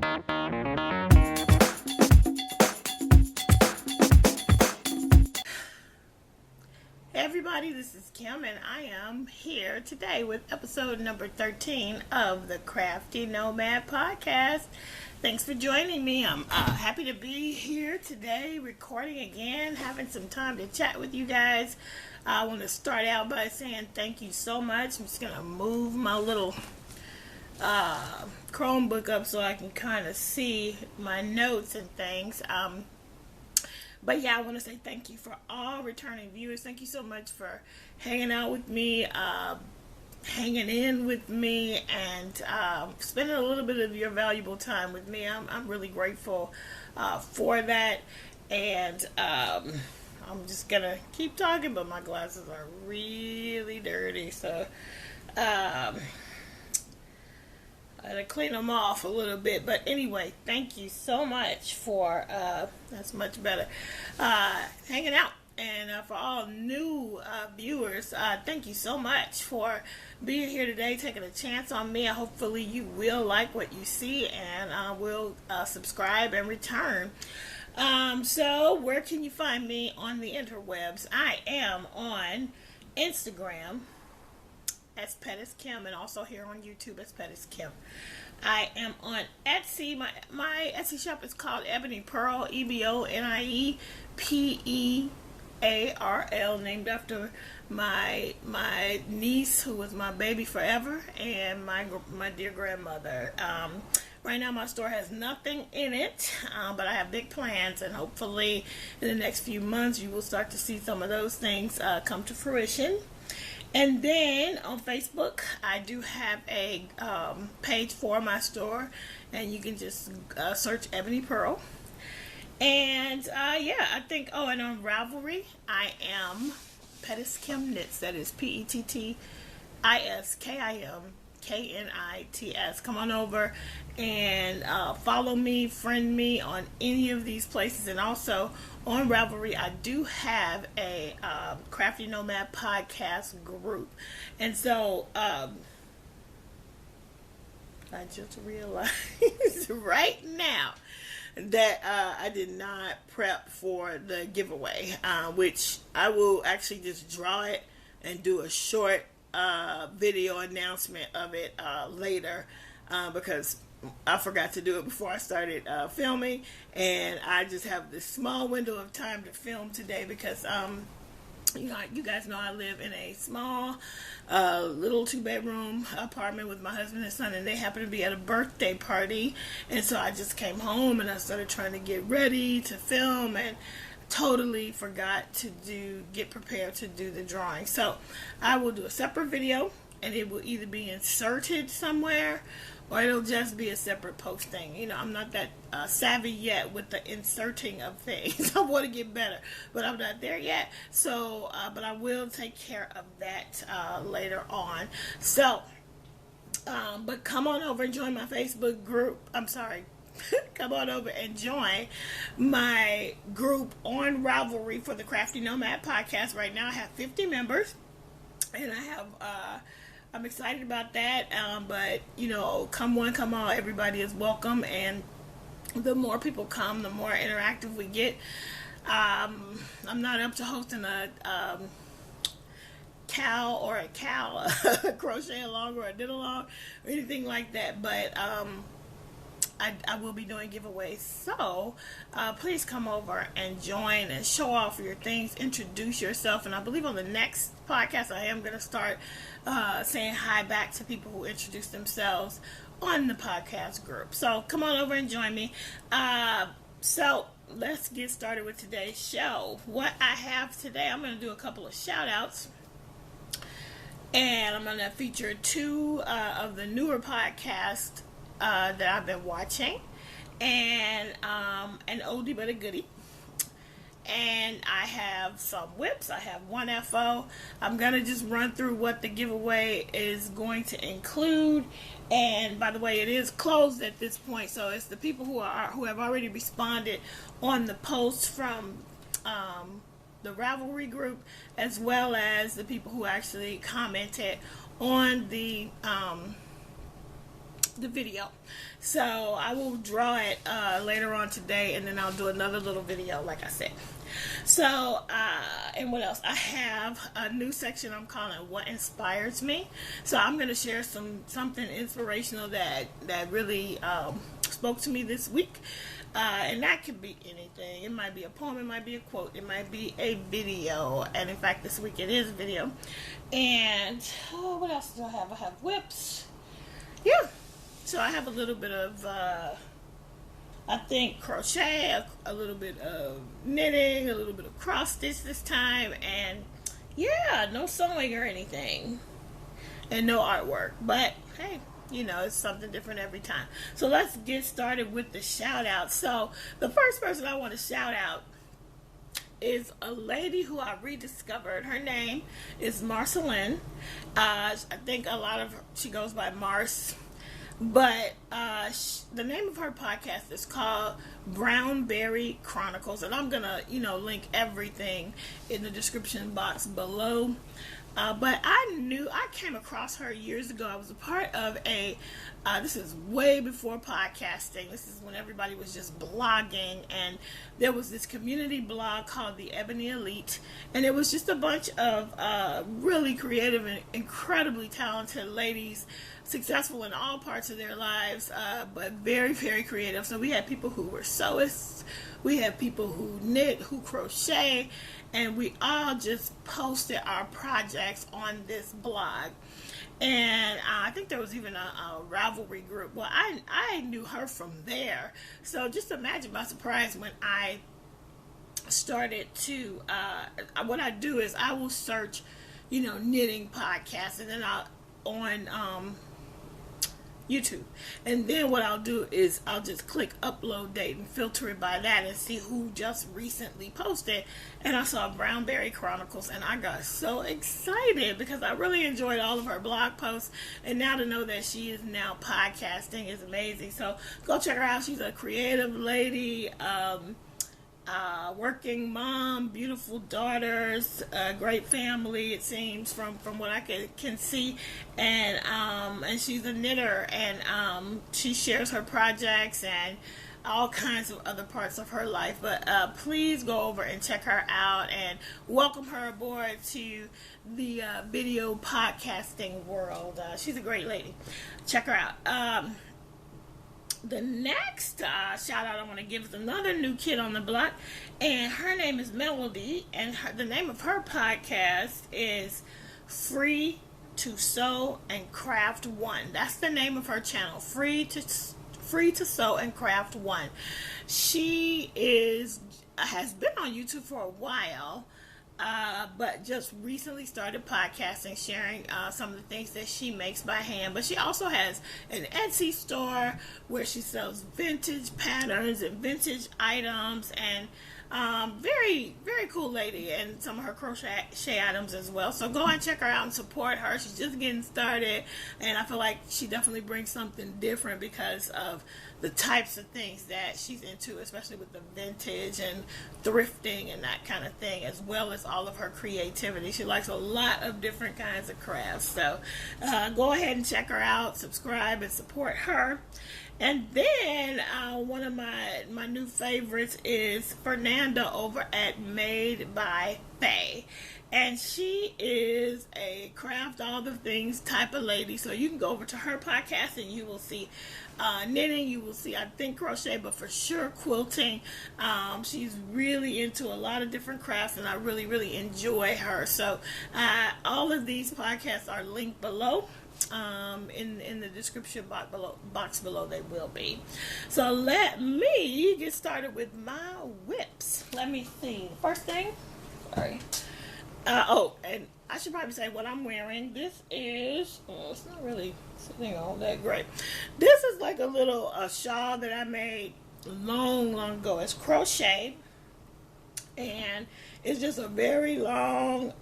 Hey everybody, this is Kim and I am here today with episode number 13 of the Crafty Nomad Podcast. Thanks for joining me. I'm happy to be here today, recording again, having some time to chat with you guys. I want to start out by saying thank you so much. I'm just going to move my little Chromebook up so I can kind of see my notes and things. But yeah, I want to say thank you for all returning viewers. Thank you so much for hanging out with me, hanging in with me, and spending a little bit of your valuable time with me. I'm really grateful for that. And I'm just going to keep talking, but my glasses are really dirty. So I had to clean them off a little bit. But anyway, thank you so much for, that's much better, hanging out. And for all new viewers, thank you so much for being here today, taking a chance on me. Hopefully you will like what you see and will subscribe and return. So where can you find me on the interwebs? I am on Instagram as Pettis Kim, and also here on YouTube as Pettis Kim. I am on Etsy. My Etsy shop is called Ebony Pearl, EBONIEPEARL, named after my niece who was my baby forever, and my dear grandmother. Right now my store has nothing in it, but I have big plans, and hopefully in the next few months you will start to see some of those things come to fruition. And then on Facebook, I do have a page for my store, and you can just search Ebony Pearl. And I think, and on Ravelry, I am Pettis Kim Knits. That is PETTISKIMKNITS. Come on over and follow me, friend me on any of these places. And also on Ravelry, I do have a Crafty Nomad Podcast group. And so I just realized right now that I did not prep for the giveaway, which I will actually just draw it and do a short video announcement of it later, because I forgot to do it before I started filming, and I just have this small window of time to film today because you guys know I live in a small little 2-bedroom apartment with my husband and son, and they happen to be at a birthday party, and so I just came home and I started trying to get ready to film and totally forgot to get prepared to do the drawing. So I will do a separate video, and it will either be inserted somewhere or it'll just be a separate posting. You know, I'm not that savvy yet with the inserting of things. I want to get better, but I'm not there yet. So, but I will take care of that later on. So, but come on over and join my Facebook group. Come on over and join my group on Ravelry for the Crafty Nomad Podcast. Right now I have 50 members, and I have I'm excited about that, but come one, come all, everybody is welcome, and the more people come, the more interactive we get. I'm not up to hosting a crochet along or a knit along or anything like that, but I will be doing giveaways, so please come over and join and show off your things, introduce yourself, and I believe on the next podcast I am going to start saying hi back to people who introduce themselves on the podcast group. So come on over and join me. So let's get started with today's show. What I have today, I'm going to do a couple of shout outs, and I'm going to feature two of the newer podcasts that I've been watching, and an oldie but a goodie. And I have some whips. I have one FO. I'm going to just run through what the giveaway is going to include. And by the way, it is closed at this point, so it's the people who have already responded on the post from the Ravelry group, as well as the people who actually commented on the the video. So I will draw it later on today, and then I'll do another little video, like I said. So, and what else? I have a new section I'm calling What Inspires Me. So I'm going to share something inspirational that really spoke to me this week. And that could be anything. It might be a poem, it might be a quote, it might be a video. And in fact, this week it is a video. And what else do I have? I have whips. Yeah. So I have a little bit of I think crochet, a little bit of knitting, a little bit of cross stitch this time, and yeah, no sewing or anything, and no artwork. But hey, you know, it's something different every time. So let's get started with the shout out. So the first person I want to shout out is a lady who I rediscovered. Her name is Marce. I think she goes by Marce. But the name of her podcast is called Brownberry Chronicles, and I'm gonna, link everything in the description box below. But I came across her years ago. I was a part of this is way before podcasting. This is when everybody was just blogging, and there was this community blog called the Ebony Elite, and it was just a bunch of really creative and incredibly talented ladies, successful in all parts of their lives, but very, very creative. So we had people who were sewists, we had people who knit, who crochet, and we all just posted our projects on this blog. And I think there was even a Ravelry group. Well, I knew her from there. So just imagine my surprise when I started to, what I do is I will search, knitting podcasts, and then on YouTube. And then what I'll do is I'll just click upload date and filter it by that and see who just recently posted. And I saw Brownberry Chronicles, and I got so excited because I really enjoyed all of her blog posts. And now to know that she is now podcasting is amazing. So go check her out. She's a creative lady, working mom, beautiful daughters, great family, it seems, from what I can see, and she's a knitter, and she shares her projects and all kinds of other parts of her life. But please go over and check her out and welcome her aboard to the video podcasting world. She's a great lady. Check her out. The next shout out I want to give is another new kid on the block, and her name is Melody, and the name of her podcast is Free to Sew and Craft One. That's the name of her channel, Free to Sew and Craft One. She has been on YouTube for a while, but just recently started podcasting, sharing some of the things that she makes by hand. But she also has an Etsy store where she sells vintage patterns and vintage items, and very, very cool lady, and some of her crochet items as well. So go and check her out and support her. She's just getting started, and I feel like she definitely brings something different because of the types of things that she's into, especially with the vintage and thrifting and that kind of thing, as well as all of her creativity. She likes a lot of different kinds of crafts. So go ahead and check her out, subscribe, and support her. And then one of my new favorites is Fernanda over at Made by Faye. And she is a craft all the things type of lady. So you can go over to her podcast and you will see knitting, you will see, I think, crochet, but for sure quilting. She's really into a lot of different crafts, and I really, really enjoy her. So all of these podcasts are linked below. In the description box below they will be. So let me get started with my whips. Let me see. First thing, sorry. And I should probably say what I'm wearing. This is, it's not really sitting on that great. This is like a little shawl that I made long ago. It's crochet, and it's just a very long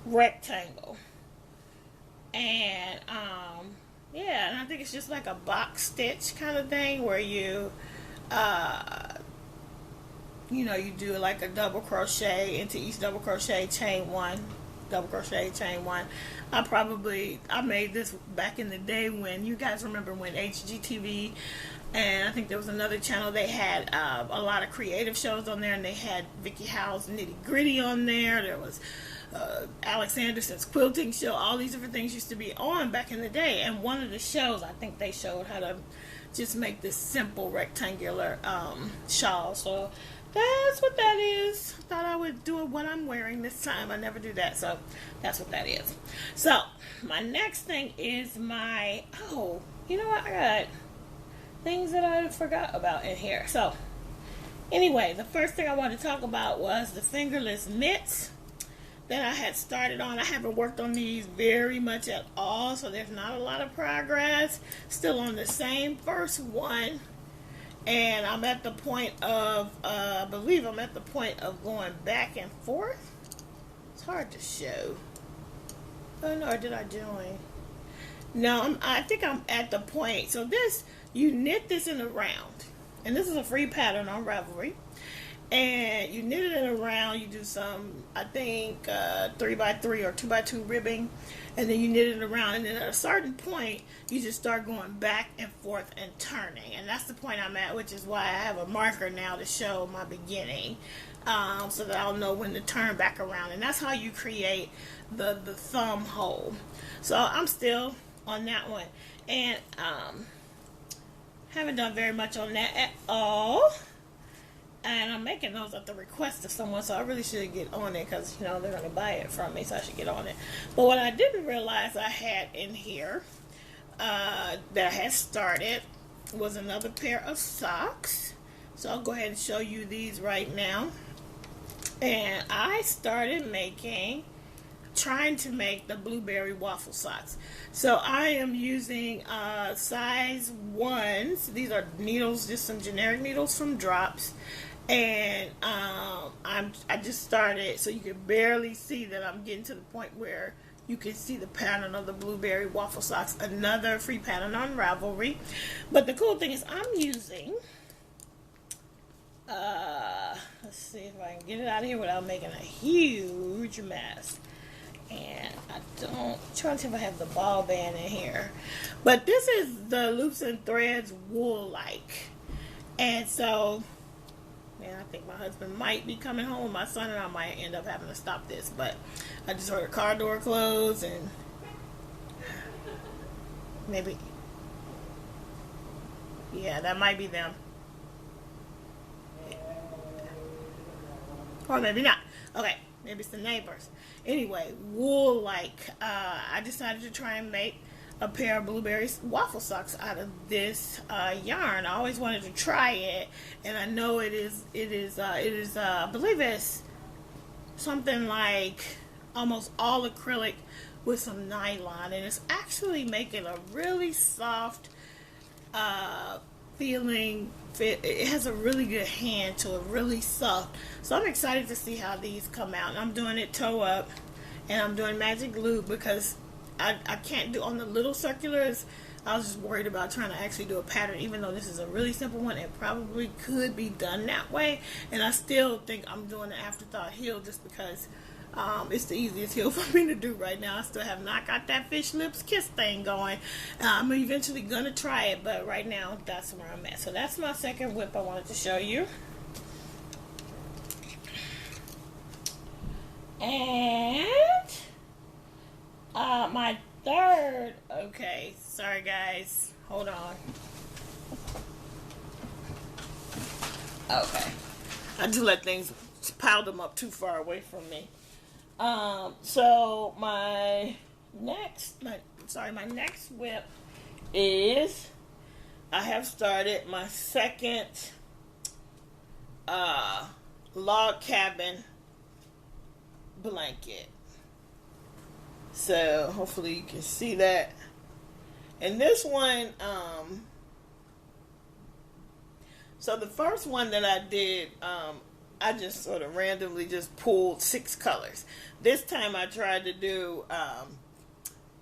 rectangle. And and I think it's just like a box stitch kind of thing where you you do like a double crochet into each double crochet, chain one, double crochet chain one. I made this back in the day when, you guys remember when HGTV, and I think there was another channel, they had a lot of creative shows on there, and they had Vicky Howe's Nitty Gritty on there. There was Alex Anderson's quilting show. All these different things used to be on back in the day, and one of the shows, I think they showed how to just make this simple rectangular shawl. So that's what that is. Thought I would do what I'm wearing this time. I never do that, so that's what that is. So my next thing is my, you know what, I got things that I forgot about in here. So anyway, the first thing I wanted to talk about was the fingerless mitts that I had started on. I haven't worked on these very much at all, so there's not a lot of progress. Still on the same first one, and I'm at the point of, I believe I'm at the point of going back and forth. It's hard to show. Oh no, or did I join? No, I think I'm at the point. So this, you knit this in a round, and this is a free pattern on Ravelry. And you knit it in a round. You do some, I think, 3x3 or 2x2 ribbing, and then you knit it around. And then at a certain point, you just start going back and forth and turning. And that's the point I'm at, which is why I have a marker now to show my beginning, so that I'll know when to turn back around. And that's how you create the thumb hole. So I'm still on that one, and haven't done very much on that at all. And I'm making those at the request of someone, so I really should get on it, because, they're going to buy it from me, so I should get on it. But what I didn't realize I had in here, that I had started, was another pair of socks. So I'll go ahead and show you these right now. And I started trying to make the blueberry waffle socks. So I am using size 1s. These are needles, just some generic needles from Drops. And I just started, so you can barely see that I'm getting to the point where you can see the pattern of the blueberry waffle socks. Another free pattern on Ravelry. But the cool thing is I'm using, let's see if I can get it out of here without making a huge mess. And I'm trying to see if I have the ball band in here. But this is the Loops and Threads wool-like. And so, I think my husband might be coming home. My son and I might end up having to stop this. But I just heard a car door close, and maybe, yeah, that might be them. Or maybe not. Okay, maybe it's the neighbors. Anyway, wool-like. I decided to try and make a pair of blueberry waffle socks out of this yarn. I always wanted to try it, and I know it is. I believe it's something like almost all acrylic with some nylon, and it's actually making a really soft feeling. It has a really good hand to it, really soft. So I'm excited to see how these come out. And I'm doing it toe up, and I'm doing magic glue because I can't do on the little circulars. I was just worried about trying to actually do a pattern, even though this is a really simple one. It probably could be done that way, and I still think I'm doing the afterthought heel just because it's the easiest heel for me to do right now. I still have not got that fish lips kiss thing going. I'm eventually gonna try it, but right now that's where I'm at. So that's my second whip I wanted to show you. And my third, okay, sorry guys, hold on. Okay, I do let things pile them up too far away from me. So my next whip is, I have started my second log cabin blanket. So hopefully you can see that. And this one, so the first one that I did, I just sort of randomly just pulled 6 colors. This time I tried to do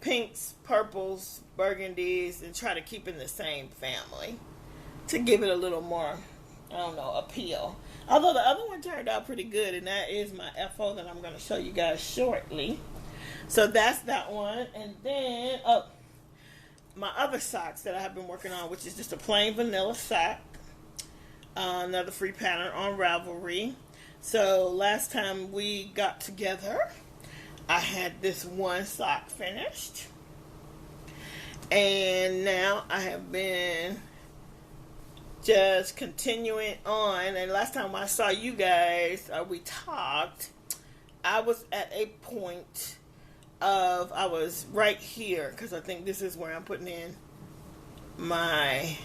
pinks, purples, burgundies, and try to keep in the same family to give it a little more, appeal. Although the other one turned out pretty good, and that is my FO that I'm going to show you guys shortly. So that's that one. And then, my other socks that I have been working on, which is just a plain vanilla sock. Another free pattern on Ravelry. So last time we got together, I had this one sock finished. And now I have been just continuing on. And last time I saw you guys, we talked, I was at a point of, I was right here, because I think this is where I'm putting in my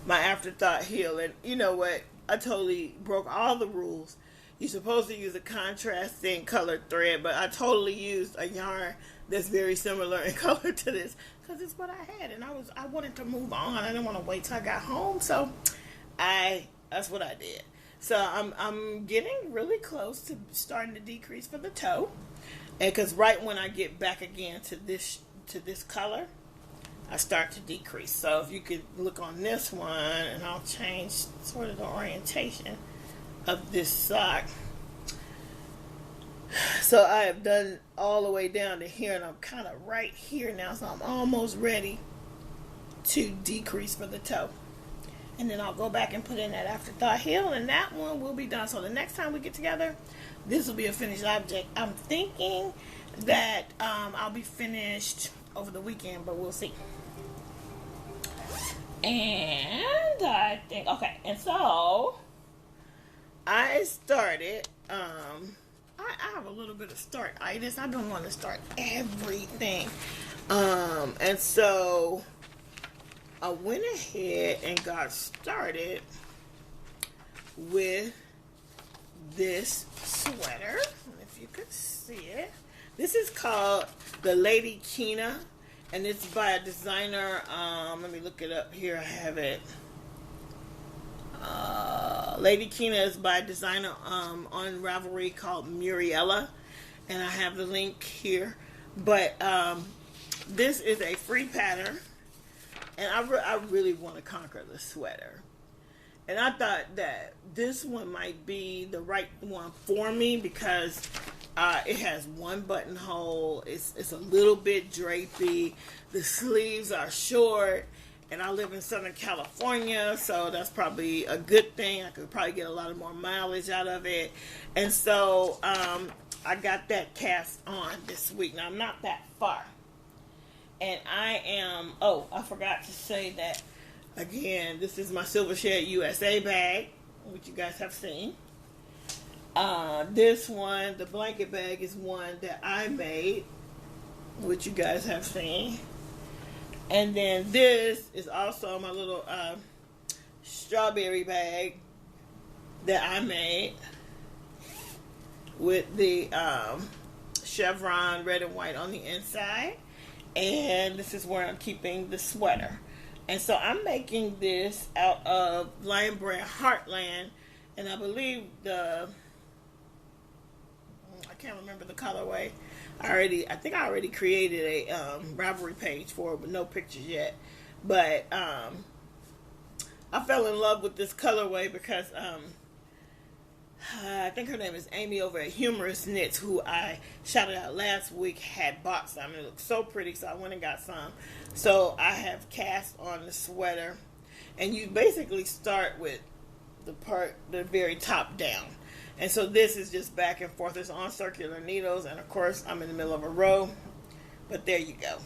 afterthought heel. And you know what? I totally broke all the rules. You're supposed to use a contrasting colored thread, but I totally used a yarn that's very similar in color to this, because it's what I had, and I wanted to move on. I didn't want to wait till I got home, so that's what I did. So I'm getting really close to starting to decrease for the toe, and because right when I get back again to this color, I start to decrease. So if you could look on this one, and I'll change sort of the orientation of this sock. So I have done all the way down to here, and I'm kind of right here now, so I'm almost ready to decrease for the toe. And then I'll go back and put in that afterthought heel, and that one will be done. So the next time we get together, this will be a finished object. I'm thinking that I'll be finished over the weekend, but we'll see. And I think, okay, and so I started, I have a little bit of start-itis. I don't want to start everything. And so I went ahead and got started with this sweater. If you could see it. This is called the Lady Kina, and it's by a designer. Let me look it up here. I have it. Lady Kina is by a designer on Ravelry called Muriela, and I have the link here. But this is a free pattern, and I really want to conquer the sweater. And I thought that this one might be the right one for me because it has one buttonhole. It's a little bit drapey. The sleeves are short. And I live in Southern California, so that's probably a good thing. I could probably get a lot of more mileage out of it. And so I got that cast on this week. Now, I'm not that far. And I am, I forgot to say that, again, this is my Silver Shed USA bag, which you guys have seen. This one, the blanket bag, is one that I made, which you guys have seen. And then this is also my little strawberry bag that I made with the chevron red and white on the inside. And this is where I'm keeping the sweater. And so I'm making this out of Lion Brand Heartland. And I believe I can't remember the colorway. I think I already created a Ravelry page for it, but no pictures yet. But I fell in love with this colorway because I think her name is Amy over at Humorous Knits, who I shouted out last week, had bought some. It looked so pretty, so I went and got some. So I have cast on the sweater, and you basically start with the very top down. And so this is just back and forth. It's on circular needles. And, of course, I'm in the middle of a row. But there you go.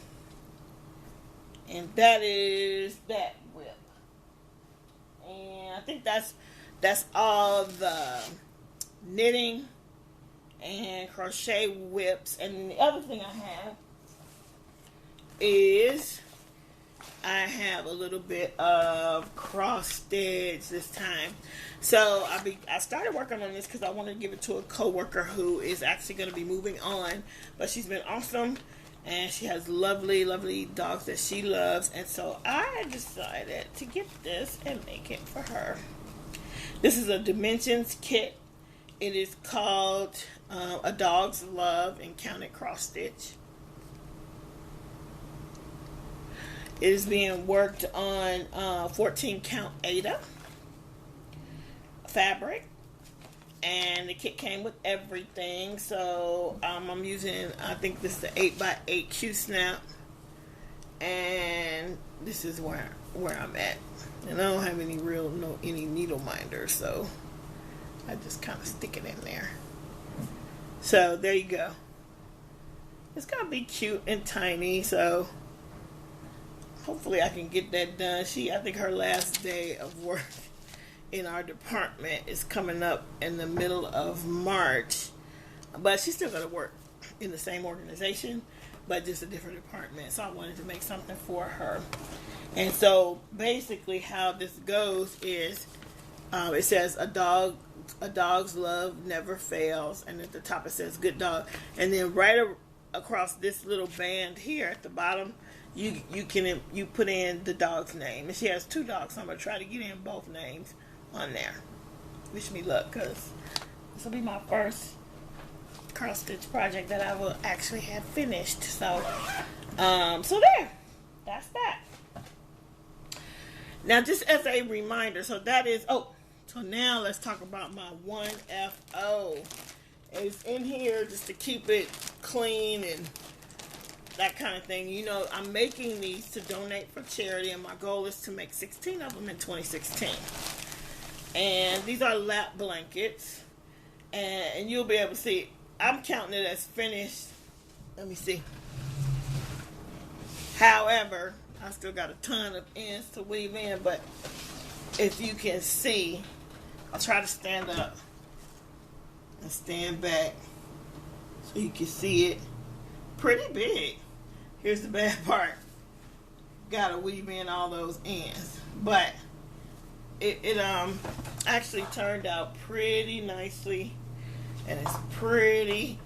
And that is that whip. And I think that's all the knitting and crochet whips. And the other thing I have is I have a little bit of cross stitch this time. So I started working on this because I wanted to give it to a coworker who is actually going to be moving on. But she's been awesome, and she has lovely, lovely dogs that she loves. And so I decided to get this and make it for her. This is a Dimensions kit. It is called A Dog's Love in Counted Cross Stitch. It is being worked on 14 count Aida fabric, And the kit came with everything. So I'm using, I think this is the 8x8 Q-snap. And this is where I'm at. And I don't have any needle minders, so I just kind of stick it in there. So there you go. It's gonna be cute and tiny, so hopefully I can get that done. I think her last day of work in our department is coming up in the middle of March, but she's still gonna work in the same organization, but just a different department. So I wanted to make something for her. And so basically how this goes is it says a dog's love never fails, and at the top it says good dog, and then right across this little band here at the bottom you put in the dog's name. And she has 2 dogs, so I'm gonna try to get in both names on there. Wish me luck, because this will be my first cross stitch project that I will actually have finished. So so there, that's that. Now, just as a reminder, so now let's talk about my 1FO. It's in here just to keep it clean and that kind of thing. You know, I'm making these to donate for charity, and my goal is to make 16 of them in 2016. And these are lap blankets, and you'll be able to see, I'm counting it as finished. Let me see. However, I still got a ton of ends to weave in, but if you can see, I'll try to stand up and stand back so you can see it. Pretty big. Here's the bad part. Gotta weave in all those ends. But it actually turned out pretty nicely, and it's pretty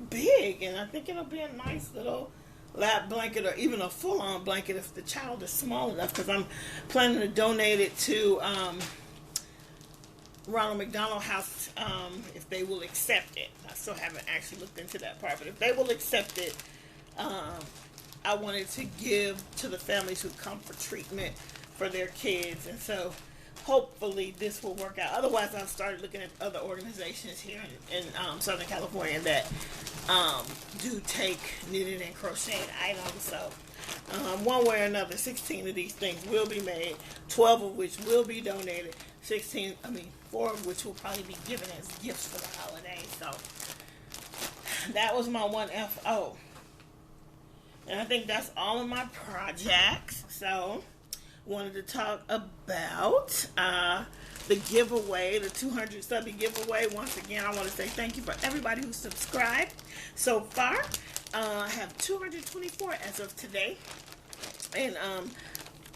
big, and I think it'll be a nice little lap blanket, or even a full-on blanket if the child is small enough, because I'm planning to donate it to Ronald McDonald House if they will accept it. I still haven't actually looked into that part, but if they will accept it, I wanted to give to the families who come for treatment for their kids, and so hopefully this will work out. Otherwise, I've started looking at other organizations here in Southern California that do take knitted and crocheted items. So one way or another, 16 of these things will be made, 12 of which will be donated, 4 of which will probably be given as gifts for the holidays. So that was my 1FO. And I think that's all of my projects. So wanted to talk about the giveaway, the 200 Subbie giveaway. Once again, I want to say thank you for everybody who subscribed so far. I have 224 as of today, and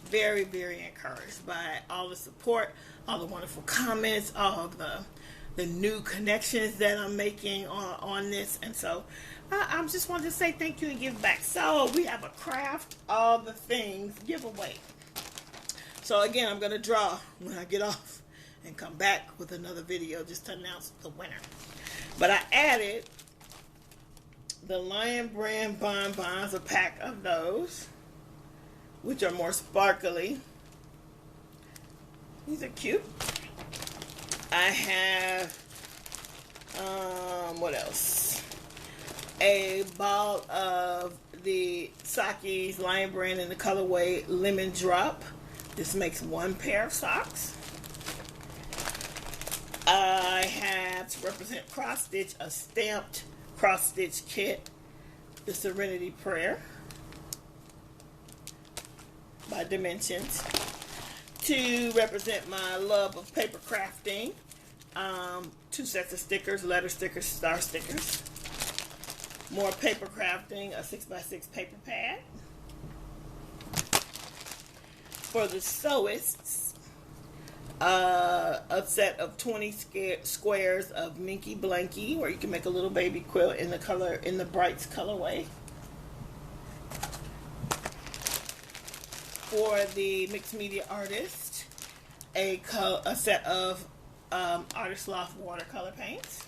very, very encouraged by all the support, all the wonderful comments, all of the new connections that I'm making on this. And so I just wanted to say thank you and give back. So we have a craft all the things giveaway. So again, I'm going to draw when I get off and come back with another video just to announce the winner. But I added the Lion Brand bonbons, a pack of those, which are more sparkly. These are cute. I have, what else? A ball of the Saki's Lion Brand in the colorway Lemon Drop. This makes 1 pair of socks. I have, to represent cross stitch, a stamped cross stitch kit, the Serenity Prayer by Dimensions. To represent my love of paper crafting, 2 sets of stickers, letter stickers, star stickers. More paper crafting, a 6x6 paper pad. For the sewists, a set of 20 squares of Minkee Blankee, where you can make a little baby quilt in the Brights colorway. For the mixed media artist, a set of Artist Loft watercolor paints,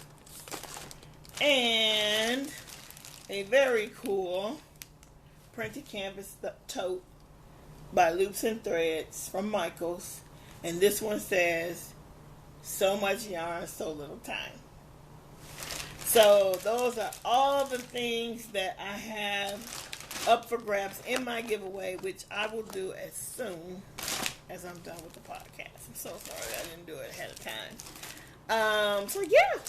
and a very cool printed canvas tote by Loops and Threads from Michaels, and this one says So much yarn, so little time. So those are all the things that I have up for grabs in my giveaway, which I will do as soon as I'm done with the podcast. I'm so sorry I didn't do it ahead of time. So yeah,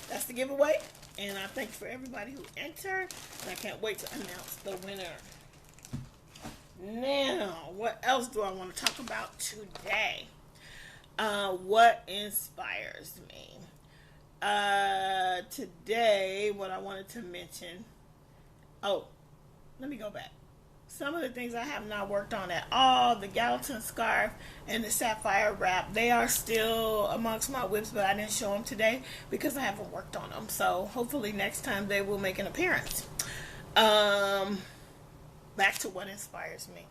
that's the giveaway. And I thank you for everybody who entered. And I can't wait to announce the winner. Now, what else do I want to talk about today? What inspires me? Today, what I wanted to mention. Oh, let me go back. Some of the things I have not worked on at all, the Gallatin scarf and the sapphire wrap, they are still amongst my whips, but I didn't show them today because I haven't worked on them. So hopefully next time they will make an appearance. Back to what inspires me.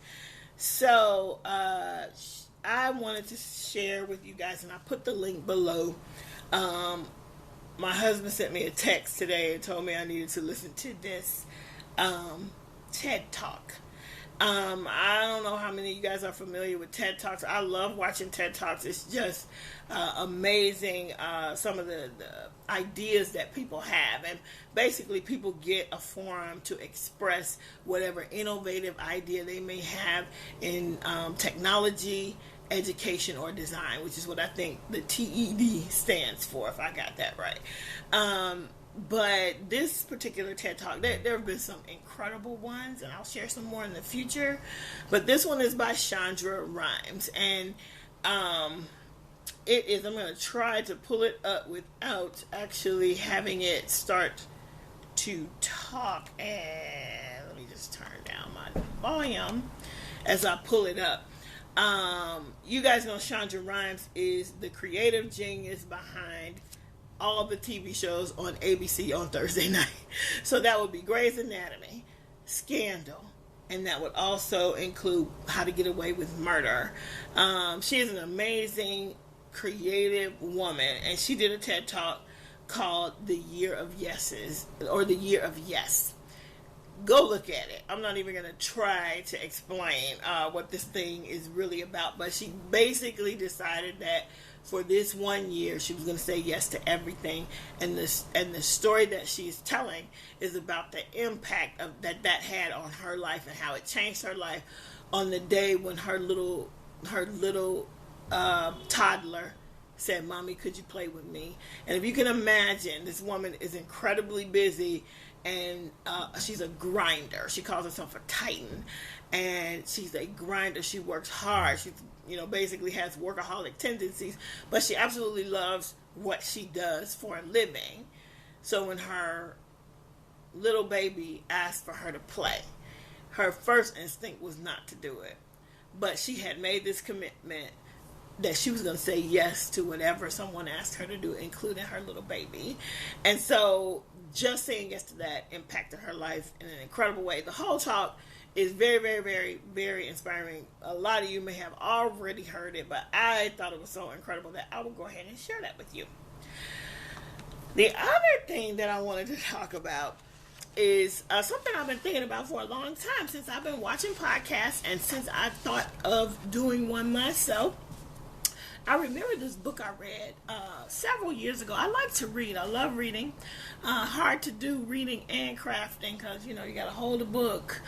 So I wanted to share with you guys, and I put the link below. My husband sent me a text today and told me I needed to listen to this TED Talk. I don't know how many of you guys are familiar with TED Talks. I love watching TED Talks. It's just amazing, some of the ideas that people have. And basically people get a forum to express whatever innovative idea they may have in technology, education, or design, which is what I think the TED stands for, if I got that right. But this particular TED Talk, there have been some incredible ones, and I'll share some more in the future. But this one is by Shondra Rhimes, and it is, I'm going to try to pull it up without actually having it start to talk. And let me just turn down my volume as I pull it up. You guys know Shondra Rhimes is the creative genius behind all the TV shows on ABC on Thursday night. So that would be Grey's Anatomy, Scandal, and that would also include How to Get Away with Murder. She is an amazing, creative woman, and she did a TED Talk called The Year of Yeses, or The Year of Yes. Go look at it. I'm not even going to try to explain what this thing is really about, but she basically decided that for this 1 year, she was going to say yes to everything. And the story that she's telling is about the impact of that had on her life and how it changed her life on the day when her little toddler said, "Mommy, could you play with me?" And if you can imagine, this woman is incredibly busy, and she's a grinder. She calls herself a titan, and she's a grinder. She works hard. She's, basically has workaholic tendencies, but she absolutely loves what she does for a living. So when her little baby asked for her to play, her first instinct was not to do it. But she had made this commitment that she was going to say yes to whatever someone asked her to do, including her little baby. And so just saying yes to that impacted her life in an incredible way. The whole talk is very, very, very, very inspiring. A lot of you may have already heard it, but I thought it was so incredible that I will go ahead and share that with you. The other thing that I wanted to talk about is something I've been thinking about for a long time, since I've been watching podcasts and since I thought of doing one myself. I remember this book I read several years ago. I like to read. I love reading. Hard to do reading and crafting because, you got to hold a book.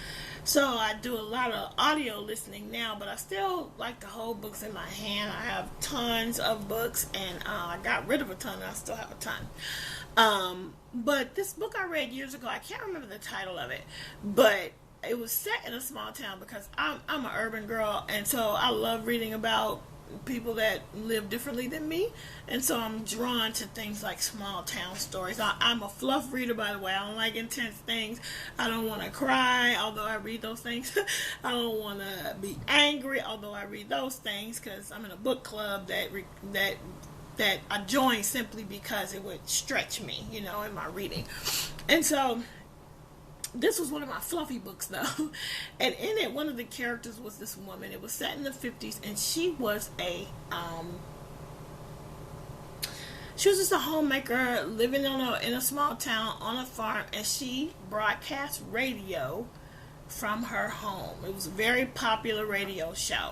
So I do a lot of audio listening now, but I still like to hold books in my hand. I have tons of books, and I got rid of a ton, and I still have a ton. But this book I read years ago, I can't remember the title of it, but it was set in a small town because I'm an urban girl, and so I love reading about people that live differently than me, and so I'm drawn to things like small town stories. I'm a fluff reader, by the way. I don't like intense things. I don't want to cry, although I read those things. I don't want to be angry, although I read those things, because I'm in a book club that I joined simply because it would stretch me, in my reading. And so this was one of my fluffy books, though. And in it, one of the characters was this woman. It was set in the 50s, and she was just a homemaker living in a small town on a farm, and she broadcast radio from her home. It was a very popular radio show.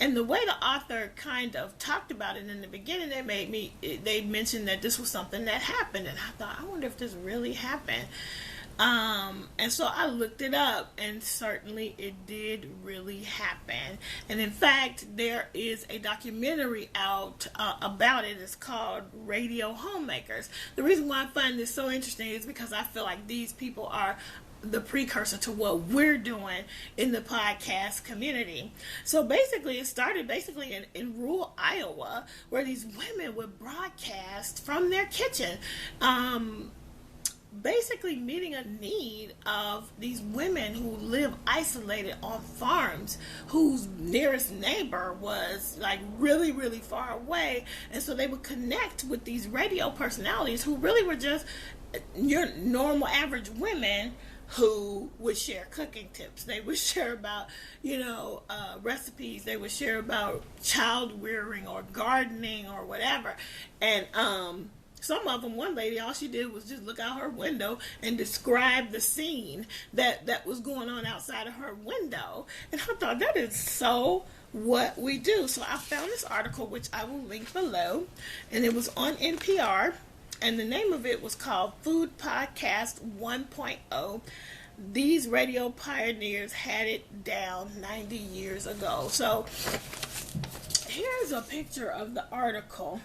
And the way the author kind of talked about it in the beginning, they mentioned that this was something that happened. And I thought, I wonder if this really happened. And so I looked it up, and certainly it did really happen. And in fact, there is a documentary out about it. It's called Radio Homemakers. The reason why I find this so interesting is because I feel like these people are the precursor to what we're doing in the podcast community. So basically, it started in rural Iowa, where these women would broadcast from their kitchen, basically meeting a need of these women who live isolated on farms, whose nearest neighbor was like really, really far away. And so they would connect with these radio personalities who really were just your normal average women, who would share cooking tips. They would share about, recipes. They would share about child rearing or gardening or whatever. And some of them, one lady, all she did was just look out her window and describe the scene that was going on outside of her window. And I thought, that is so what we do. So I found this article, which I will link below, and it was on NPR. And the name of it was called Food Podcast 1.0. These radio pioneers had it down 90 years ago. So here's a picture of the article.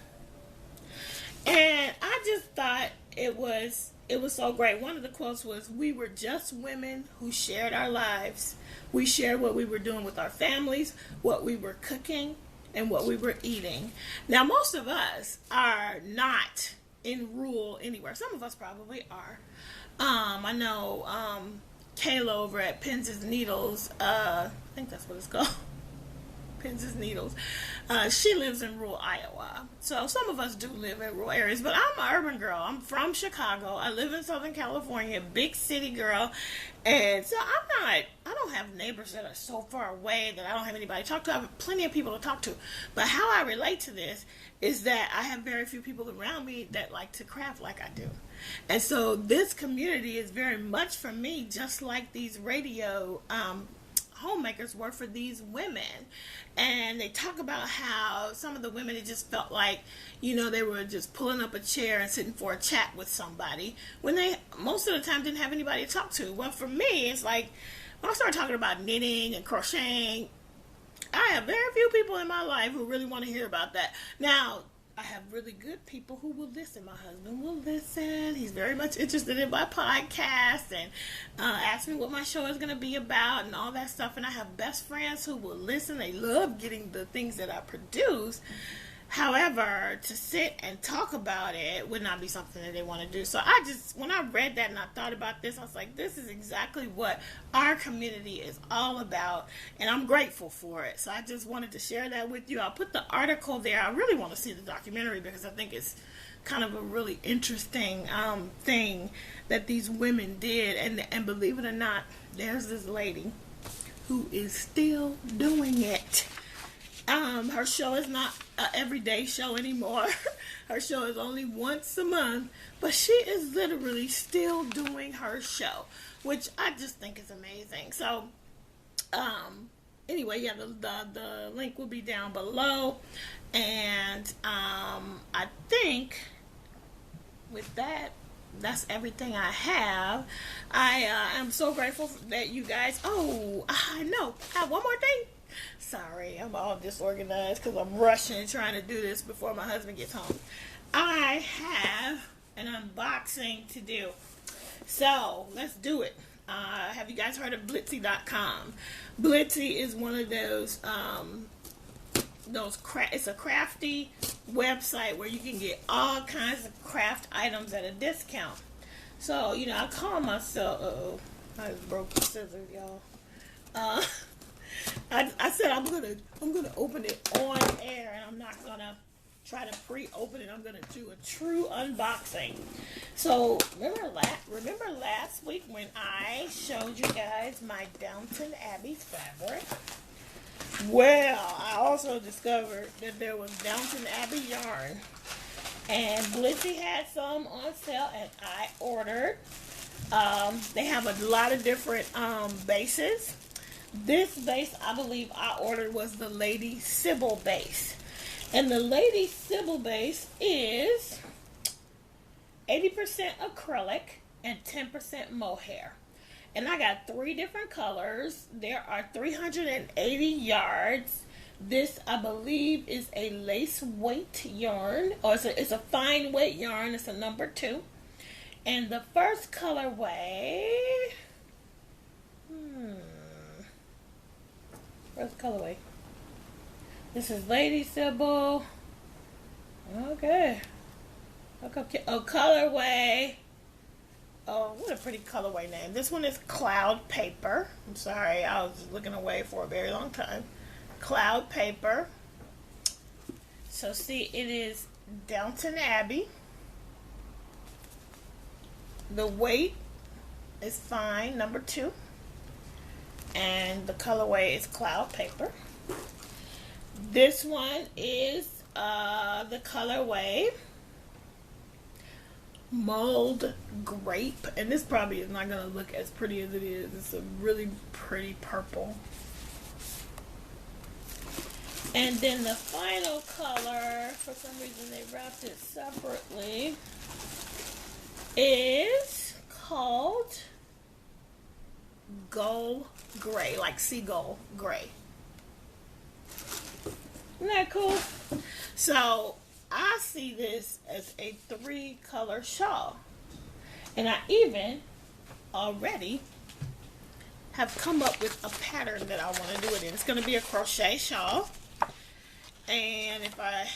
And I just thought it was so great. One of the quotes was, "We were just women who shared our lives. We shared what we were doing with our families, what we were cooking, and what we were eating." Now, most of us are not in rural anywhere. Some of us probably are. I know Kayla over at Pins and Needles, I think that's what it's called, Pins and Needles, she lives in rural Iowa. So some of us do live in rural areas, but I'm an urban girl. I'm from Chicago. I live in Southern California, big city girl. And so I don't have neighbors that are so far away that I don't have anybody to talk to. I have plenty of people to talk to. But how I relate to this is that I have very few people around me that like to craft like I do. And so this community is very much for me, just like these radio homemakers were for these women. And they talk about how some of the women, it just felt like, they were just pulling up a chair and sitting for a chat with somebody when they most of the time didn't have anybody to talk to. Well, for me, it's like when I started talking about knitting and crocheting, I have very few people in my life who really want to hear about that. Now, I have really good people who will listen. My husband will listen. He's very much interested in my podcast and ask me what my show is going to be about and all that stuff. And I have best friends who will listen. They love getting the things that I produce. However, to sit and talk about it would not be something that they want to do. So when I read that and I thought about this, I was like, this is exactly what our community is all about. And I'm grateful for it. So I just wanted to share that with you. I'll put the article there. I really want to see the documentary because I think it's kind of a really interesting thing that these women did. And believe it or not, there's this lady who is still doing it. Her show is not an everyday show anymore. Her show is only once a month, but she is literally still doing her show, which I just think is amazing. So, anyway, yeah, the link will be down below, and I think with that, that's everything I have. I am so grateful that you guys. Oh, I know. I have one more thing. Sorry, I'm all disorganized because I'm rushing trying to do this before my husband gets home. I have an unboxing to do. So, let's do it. Have you guys heard of Blitsy.com? Blitsy is one of those it's a crafty website where you can get all kinds of craft items at a discount. So, I call myself, I just broke the scissors, y'all. I said I'm gonna open it on air, and I'm not gonna try to pre-open it. I'm gonna do a true unboxing. So remember last week when I showed you guys my Downton Abbey fabric? Well, I also discovered that there was Downton Abbey yarn, and Blitsy had some on sale, and I ordered They have a lot of different bases. This base, I believe I ordered, was the Lady Sybil base. And the Lady Sybil base is 80% acrylic and 10% mohair. And I got 3 different colors. There are 380 yards. This, I believe, is a lace weight yarn. Or it's a fine weight yarn. It's a number 2. And the first colorway... Where's the colorway? This is Lady Sybil. Okay. Oh, colorway. Oh, what a pretty colorway name. This one is Cloud Paper. I'm sorry, I was looking away for a very long time. Cloud Paper. So see, it is Downton Abbey. The weight is fine, number 2. And the colorway is Cloud Paper. This one is the colorway Mold Grape. And this probably is not going to look as pretty as it is. It's a really pretty purple. And then the final color, for some reason they wrapped it separately, is called Gull Gray, like seagull gray. Isn't that cool? So I see this as a 3-color shawl. And I even already have come up with a pattern that I want to do it in. It's going to be a crochet shawl. And if I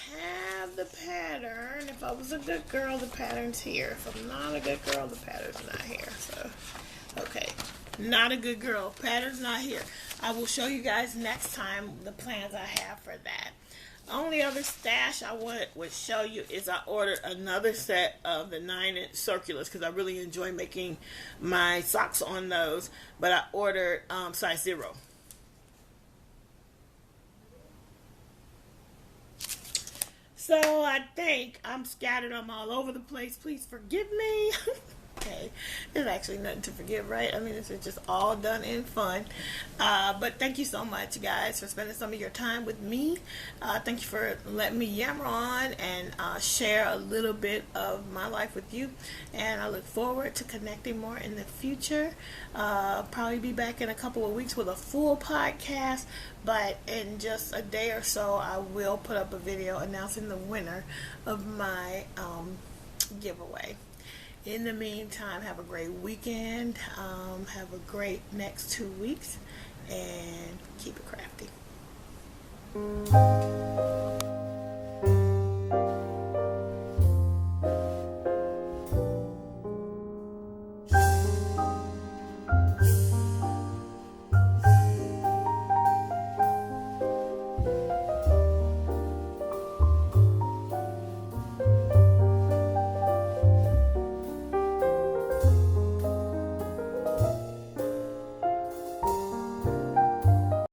have the pattern, if I was a good girl, the pattern's here. If I'm not a good girl, the pattern's not here. So, okay. Not a good girl. Pattern's not here. I will show you guys next time the plans I have for that. Only other stash I would show you is I ordered another set of the 9-inch circulars because I really enjoy making my socks on those. But I ordered size 0. So I think I'm scattered them all over the place. Please forgive me. Okay, there's actually nothing to forgive, right? I mean, this is just all done in fun. But thank you so much, guys, for spending some of your time with me. Thank you for letting me yammer on and share a little bit of my life with you. And I look forward to connecting more in the future. Probably be back in a couple of weeks with a full podcast. But in just a day or so, I will put up a video announcing the winner of my giveaway. In the meantime, have a great weekend. Have a great next 2 weeks. And keep it crafty.